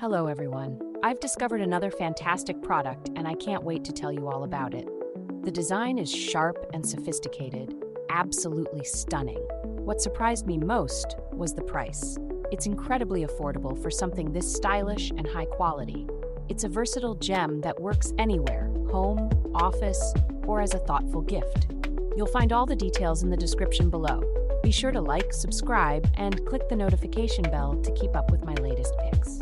Hello, everyone. I've discovered another fantastic product, and I can't wait to tell you all about it. The design is sharp and sophisticated, absolutely stunning. What surprised me most was the price. It's incredibly affordable for something this stylish and high quality. It's a versatile gem that works anywhere, home, office, or as a thoughtful gift. You'll find all the details in the description below. Be sure to like, subscribe, and click the notification bell to keep up with my latest picks.